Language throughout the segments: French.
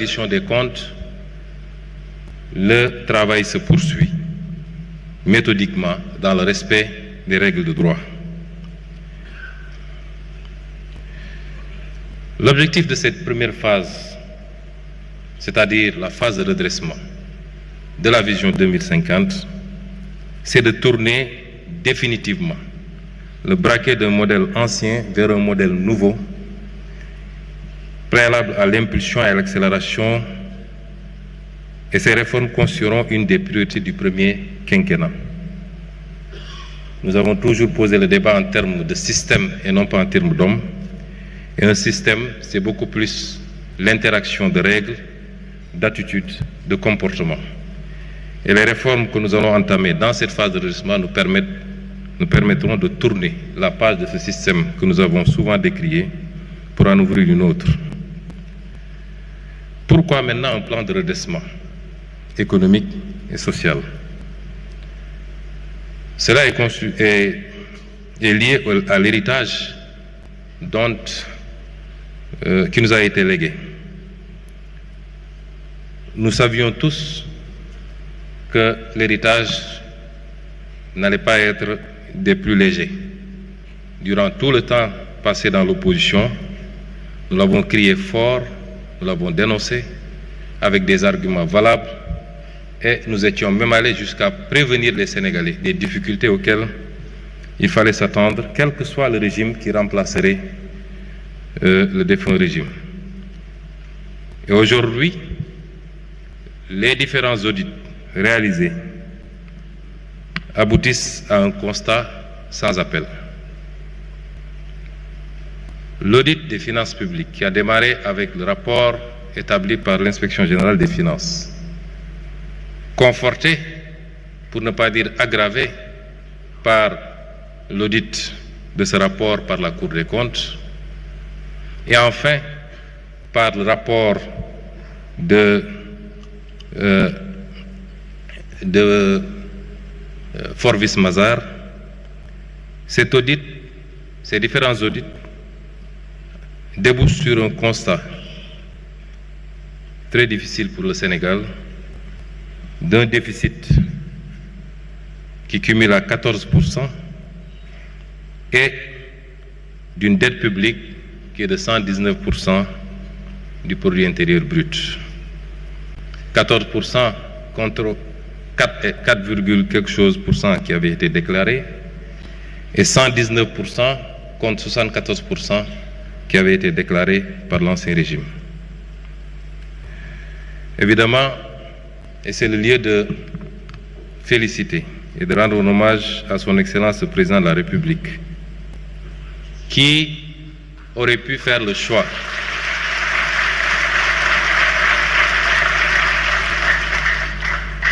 reddition des comptes, le travail se poursuit méthodiquement dans le respect des règles de droit. L'objectif de cette première phase, c'est-à-dire la phase de redressement de la vision 2050, c'est de tourner définitivement le braquet d'un modèle ancien vers un modèle nouveau, préalable à l'impulsion et à l'accélération, et ces réformes constitueront une des priorités du premier quinquennat. Nous avons toujours posé le débat en termes de système et non pas en termes d'hommes. Et un système, c'est beaucoup plus l'interaction de règles, d'attitudes, de comportements. Et les réformes que nous allons entamer dans cette phase de redressement nous permettront de tourner la page de ce système que nous avons souvent décrié pour en ouvrir une autre. Pourquoi maintenant un plan de redressement économique et social? Cela est lié à l'héritage qui nous a été légué. Nous savions tous que l'héritage n'allait pas être des plus légers. Durant tout le temps passé dans l'opposition, nous l'avons crié fort, nous l'avons dénoncé avec des arguments valables et nous étions même allés jusqu'à prévenir les Sénégalais des difficultés auxquelles il fallait s'attendre, quel que soit le régime qui remplacerait le défunt régime. Et aujourd'hui, les différents audits réalisés aboutissent à un constat sans appel. L'audit des finances publiques qui a démarré avec le rapport établi par l'Inspection générale des finances, conforté, pour ne pas dire aggravé, par l'audit de ce rapport par la Cour des comptes, et enfin par le rapport de Forvis Mazars. Cet audit, ces différents audits débouchent sur un constat très difficile pour le Sénégal d'un déficit qui cumule à 14% et d'une dette publique qui est de 119% du produit intérieur brut. 14% contre 4, quelque chose pour cent qui avait été déclaré et 119% contre 74% qui avait été déclaré par l'ancien régime. Évidemment, et c'est le lieu de féliciter et de rendre un hommage à son Excellence le Président de la République, qui aurait pu faire le choix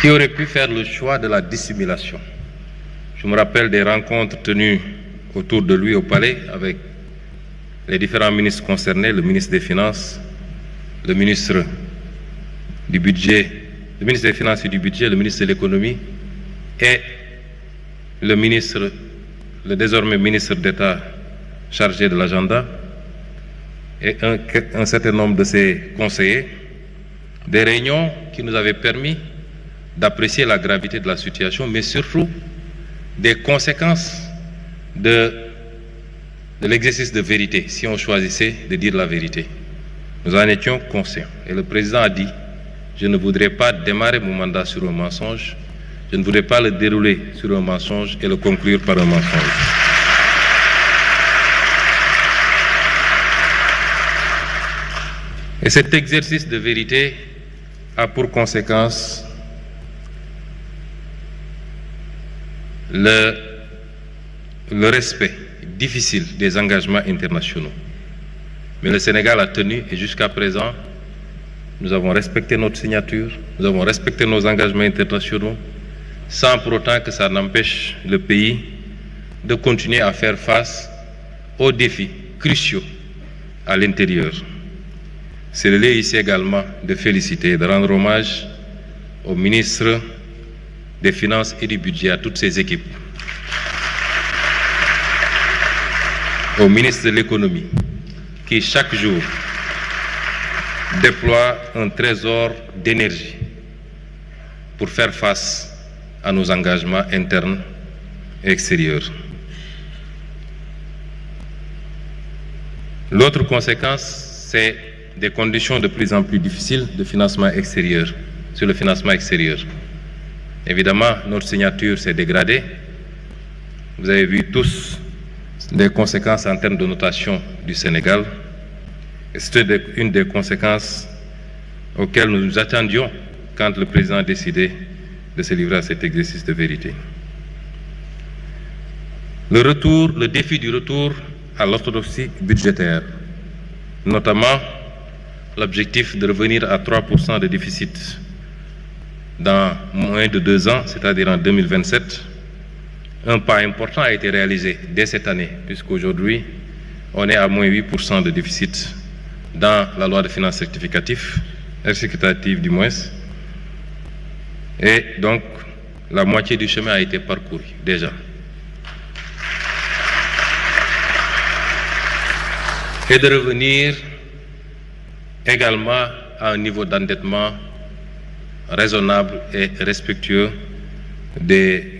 de la dissimulation. Je me rappelle des rencontres tenues autour de lui au palais avec les différents ministres concernés, le ministre des Finances, le ministre du Budget, le ministre des Finances et du Budget, le ministre de l'Économie et le désormais ministre d'État chargé de l'agenda et un certain nombre de ses conseillers, des réunions qui nous avaient permis d'apprécier la gravité de la situation, mais surtout des conséquences de l'exercice de vérité, si on choisissait de dire la vérité. Nous en étions conscients. Et le président a dit, je ne voudrais pas démarrer mon mandat sur un mensonge, je ne voudrais pas le dérouler sur un mensonge et le conclure par un mensonge. Et cet exercice de vérité a pour conséquence le respect difficile des engagements internationaux. Mais le Sénégal a tenu et jusqu'à présent, nous avons respecté notre signature, nous avons respecté nos engagements internationaux, sans pour autant que ça n'empêche le pays de continuer à faire face aux défis cruciaux à l'intérieur. C'est le lieu ici également de féliciter et de rendre hommage au ministre des Finances et du Budget, à toutes ses équipes, au ministre de l'Économie, qui chaque jour déploie un trésor d'énergie pour faire face à nos engagements internes et extérieurs. L'autre conséquence, c'est des conditions de plus en plus difficiles de financement extérieur, sur le financement extérieur. Évidemment, notre signature s'est dégradée. Vous avez vu tous les conséquences en termes de notation du Sénégal. C'était une des conséquences auxquelles nous nous attendions quand le président a décidé de se livrer à cet exercice de vérité. Le défi du retour à l'orthodoxie budgétaire, notamment l'objectif de revenir à 3% de déficit dans moins de 2 ans, c'est-à-dire en 2027. Un pas important a été réalisé dès cette année, puisqu'aujourd'hui, on est à moins 8% de déficit dans la loi de finances rectificative du moins. Et donc, la moitié du chemin a été parcouru déjà. Et de revenir également à un niveau d'endettement raisonnable et respectueux des